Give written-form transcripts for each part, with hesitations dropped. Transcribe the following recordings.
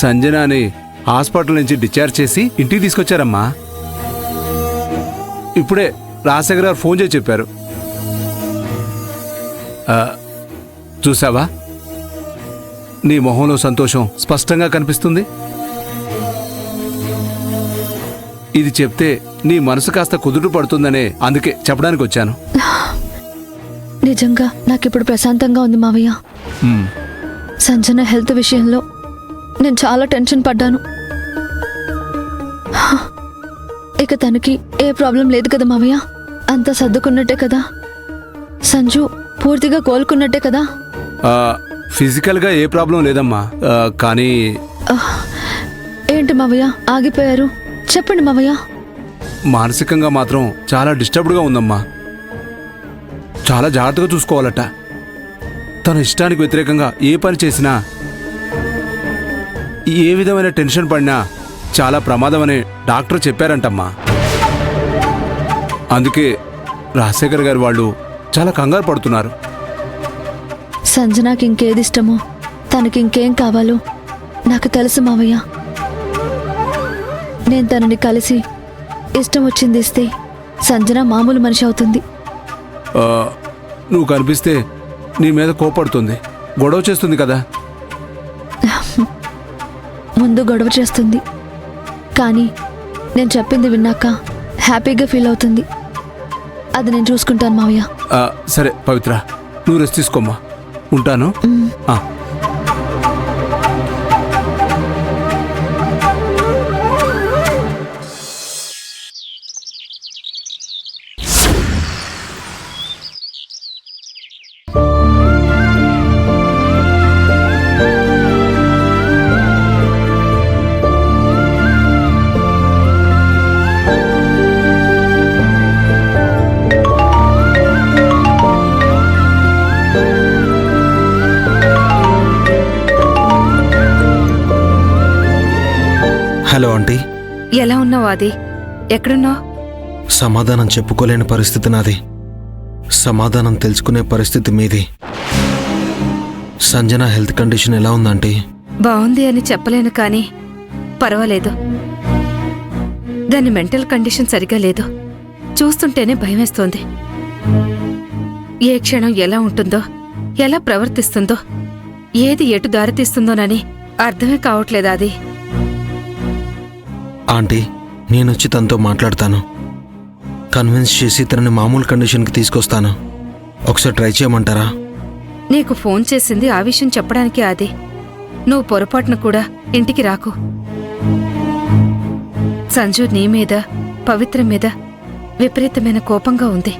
సంజనాని hospital నుంచి discharge చేసి ఇంటికి తీసుకొచ్చారమ్మా. ఇప్పుడే రాజశేఖర్ గారు ఫోన్ చేసి చెప్పారు. చూసావా, నీ మొహంలో సంతోషం స్పష్టంగా కనిపిస్తుంది. ఇది చెప్తే నీ మనసు కాస్త కుదుట పడుతుందనే అందుకే చెప్పడానికి వచ్చాను. నిజంగా నాకిప్పుడు ప్రశాంతంగా ఉంది మావయ్య. సంజన హెల్త్ విషయంలో నేను చాలా టెన్షన్ పడ్డాను. ఇక తనకి ఏ ప్రాబ్లం లేదు కదా మావయ్య? అంతా సర్దుకున్నట్టే కదా? సంజు పూర్తిగా కోలుకున్నట్టే కదా? ఫిజికల్గా ఏ ప్రాబ్లం లేదమ్మా. కానీ ఏంటి మావయ్య ఆగిపోయారు? చెప్పండి మావయ్య. మానసికంగా మాత్రం చాలా డిస్టర్బ్డ్గా ఉందమ్మా. చాలా జాగ్రత్తగా చూసుకోవాలట. తన ఇష్టానికి వ్యతిరేకంగా ఏ పని చేసినా, ఏ విధమైన టెన్షన్ పడినా చాలా ప్రమాదం అని డాక్టర్ చెప్పారంటమ్మా. అందుకే రాజశేఖర్ గారు వాళ్ళు చాలా కంగారు పడుతున్నారు. సంజనాకి ఇంకేది ఇష్టమో, తనకి ఇంకేం కావాలో నాకు తెలుసు మావయ్య. నేను తనని కలిసి ఇష్టం వచ్చింది ఇస్తే సంజన మామూలు మనిషి అవుతుంది. నువ్వు కనిపిస్తే నీ మీద కోపడుతుంది, గొడవ చేస్తుంది కదా? ముందు గొడవ చేస్తుంది, కానీ నేను చెప్పింది విన్నాక హ్యాపీగా ఫీల్ అవుతుంది. అది నేను చూసుకుంటాను మావయ్య. సరే పవిత్ర, నువ్వు రెస్ట్ తీసుకోమ్మా. ఉంటాను. Hello aunty. ఎలా ఉన్నావు ఆది? ఎక్కడున్నావు? సమాధానం చెప్పుకోలేని పరిస్థితి నాది, సమాధానం తెలుసుకునే పరిస్థితి మీది. సంజన హెల్త్ కండిషన్ ఎలా ఉందంటీ? బాగుంది అని చెప్పలేను, కానీ పర్వాలేదు. దాని మెంటల్ కండిషన్ సరిగా లేదు. చూస్తుంటేనే భయమేస్తోంది. ఏ క్షణం ఎలా ఉంటుందో, ఎలా ప్రవర్తిస్తుందో, ఏది ఎటు దారితీస్తుందోనని అర్థమే కావట్లేదు అది. ఆంటీ, నేనొచ్చి తనతో మాట్లాడతాను. కన్విన్స్ చేసి తనని మామూలు కండిషన్కి తీసుకొస్తాను. ఒకసారి ట్రై చేయమంటారా? నీకు ఫోన్ చేసింది ఆ విషయం చెప్పడానికి ఆది. నువ్వు పొరపాటున కూడా ఇంటికి రాకు. సంజు నీ మీద, పవిత్ర మీద విపరీతమైన కోపంగా ఉంది.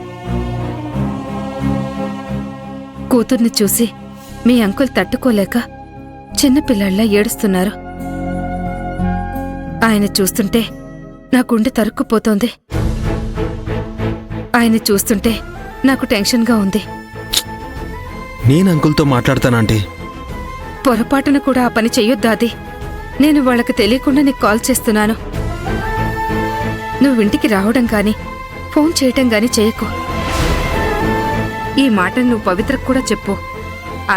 కూతుర్ని చూసి మీ అంకుల్ తట్టుకోలేక చిన్నపిల్లల్లా ఏడుస్తున్నారు. ఆయన చూస్తుంటే నా గుండె తరుక్కుపోతోంది. ఆయన చూస్తుంటే నాకు టెన్షన్గా ఉంది. నేను అంకుల్తో మాట్లాడతానంటీ. పొరపాటున కూడా ఆ పని చెయ్యొద్దాది. నేను వాళ్ళకి తెలియకుండా నీకు కాల్ చేస్తున్నాను. నువ్వు ఇంటికి రావడం గాని, ఫోన్ చేయటం గాని చేయకు. ఈ మాటను నువ్వు పవిత్రకు కూడా చెప్పు.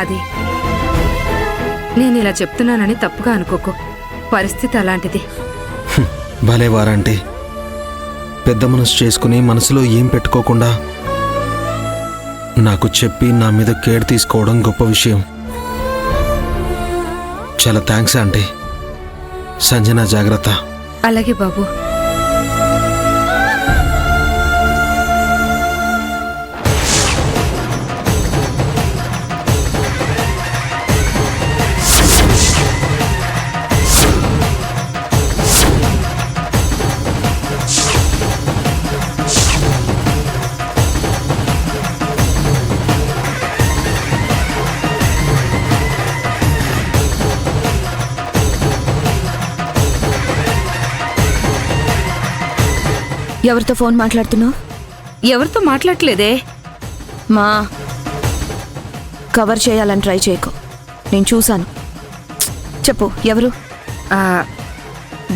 అది నేనిలా చెప్తున్నానని తప్పుగా అనుకోకు. పరిస్థితి అలాంటిది. భలేవారంటీ. పెద్ద మనసు చేసుకుని మనసులో ఏం పెట్టుకోకుండా నాకు చెప్పి నా మీద కేర్ తీసుకోవడం గొప్ప విషయం. చాలా థ్యాంక్స్ ఆంటీ. సంజన జాగ్రత్త. అలాగే బాబు. ఎవరితో ఫోన్ మాట్లాడుతున్నావు? ఎవరితో మాట్లాడలేదే. మా కవర్ చేయాలని ట్రై చేయకు, నేను చూశాను. చెప్పు ఎవరు?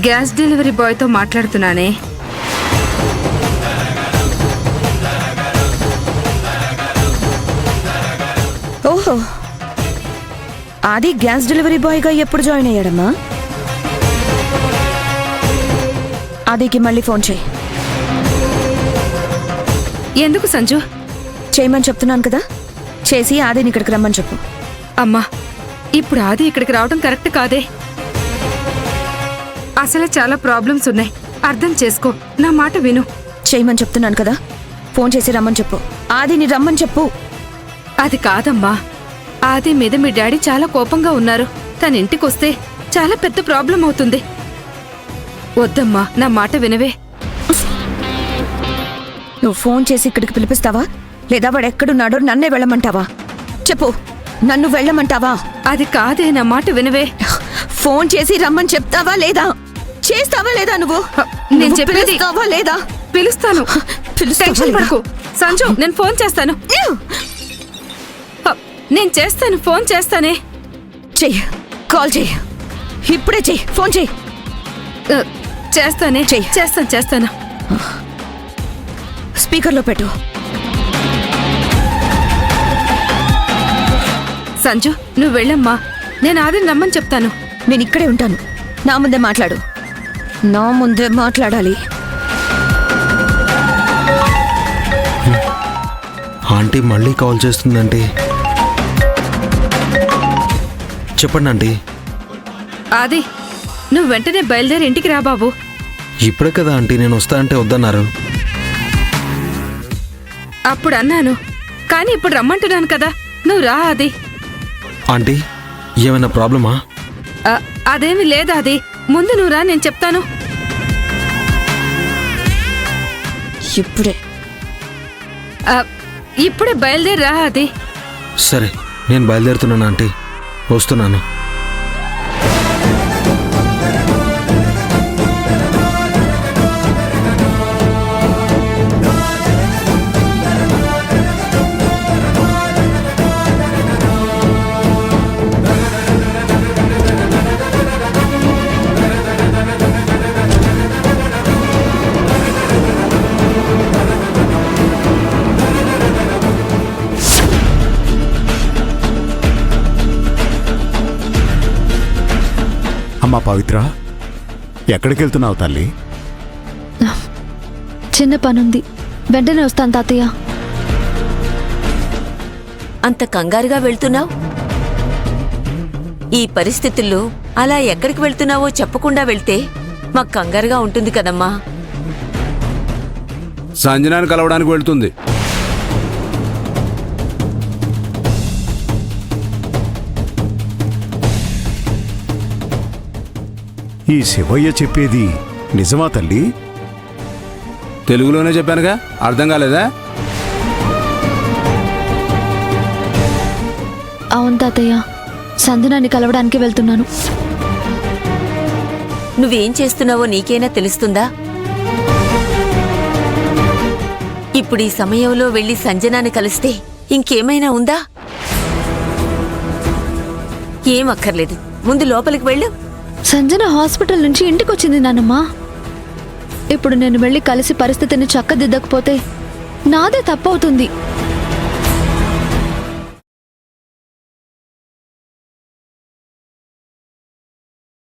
గ్యాస్ డెలివరీ బాయ్తో మాట్లాడుతున్నానే. ఓహో, ఆది గ్యాస్ డెలివరీ బాయ్గా ఎప్పుడు జాయిన్ అయ్యాడమ్మా? ఆదికి మళ్ళీ ఫోన్ చేయి. ఎందుకు సంజు? చేయమని చెప్తున్నాను కదా, చేసి ఆదిని ఇక్కడికి రమ్మని చెప్పు. అమ్మా, ఇప్పుడు ఆది ఇక్కడికి రావడం కరెక్ట్ కాదే. అసలే చాలా ప్రాబ్లమ్స్ ఉన్నాయి. అర్థం చేసుకో, నా మాట విను. చేయమని చెప్తున్నాను కదా, ఫోన్ చేసి రమ్మని చెప్పు. ఆదిని రమ్మని చెప్పు. అది కాదమ్మా, ఆది మీద మీ డాడీ చాలా కోపంగా ఉన్నారు. తన ఇంటికొస్తే చాలా పెద్ద ప్రాబ్లం అవుతుంది. వద్దమ్మా, నా మాట వినవే. నువ్వు ఫోన్ చేసి ఇక్కడికి పిలిపిస్తావా, లేదా వాడు ఎక్కడున్నాడో నన్నే వెళ్ళమంటావా? చెప్పు, నన్ను వెళ్ళమంటావా? అది కాదే, నా మాట వినవే. ఫోన్ చేసి రమ్మని చెప్తావా లేదా? చేస్తావా లేదా నువ్వు? నేను నువ్వు చెప్పేది పిలుస్తావా లేదా? పిలుస్తాను. పిలుస్తావా టెన్షన్ లేదా? పడకు సంజు, నేను ఫోన్ చేస్తాను. నేను చేస్తాను, ఫోన్ చేస్తానే. చెయ్యి, కాల్ చెయ్యి, ఇప్పుడే చెయ్యి, ఫోన్ చెయ్యి. చేస్తానే, చెయ్యి. చేస్తాను. స్పీకర్లో పెట్టు. సంజు, నువ్వు వెళ్ళమ్మా. నేను ఆదిని రమ్మని చెప్తాను. నేను ఇక్కడే ఉంటాను. నా ముందే మాట్లాడు. నా ముందే మాట్లాడాలి. ఆంటీ మళ్ళీ కాల్ చేస్తుందంటే చెప్పండి ఆంటీ. ఆది, నువ్వు వెంటనే బయలుదేరి ఇంటికి రా బాబు. ఇప్పుడే కదా ఆంటీ నేను వస్తా అంటే వద్దన్నారు. అప్పుడు అన్నాను, కానీ ఇప్పుడు రమ్మంటున్నాను కదా, నువ్వు రా ఆది. ఆంటీ ఏమైనా ప్రాబ్లమా? అదేమి లేదా ఆది, ముందు నువ్వు రా, నేను చెప్తాను. ఇప్పుడే బయలుదేరి రా ఆది. సరే నేను బయలుదేరుతున్నాను ఆంటీ, వస్తున్నాను. అమ్మా పవిత్ర, ఎక్కడికి వెళ్తున్నావు తల్లి? చిన్న పనుంది, వెంటనే వస్తాను తాతయ్య. అంత కంగారుగా వెళ్తున్నావు? ఈ పరిస్థితుల్లో అలా ఎక్కడికి వెళ్తున్నావో చెప్పకుండా వెళ్తే మాకు కంగారుగా ఉంటుంది కదమ్మా. సంజనాన్ని కలవడానికి వెళ్తుంది. ఈ శివయ్య చెప్పేది నిజమా తల్లి? తెలుగులోనే చెప్పానుగా, అర్థం కాలేదా? అవును తాతయ్య, సంజనాన్ని కలవడానికి వెళ్తున్నాను. నువ్వేం చేస్తున్నావో నీకైనా తెలుస్తుందా? ఇప్పుడు ఈ సమయంలో వెళ్లి సంజనాన్ని కలిస్తే ఇంకేమైనా ఉందా? ఏం అక్కర్లేదు, ముందు లోపలికి వెళ్ళు. సంజన హాస్పిటల్ నుంచి ఇంటికి వచ్చింది నాన్నమ్మా. ఇప్పుడు నేను వెళ్ళి కలిసి పరిస్థితిని చక్కదిద్దకపోతే నాదే తప్పవుతుంది.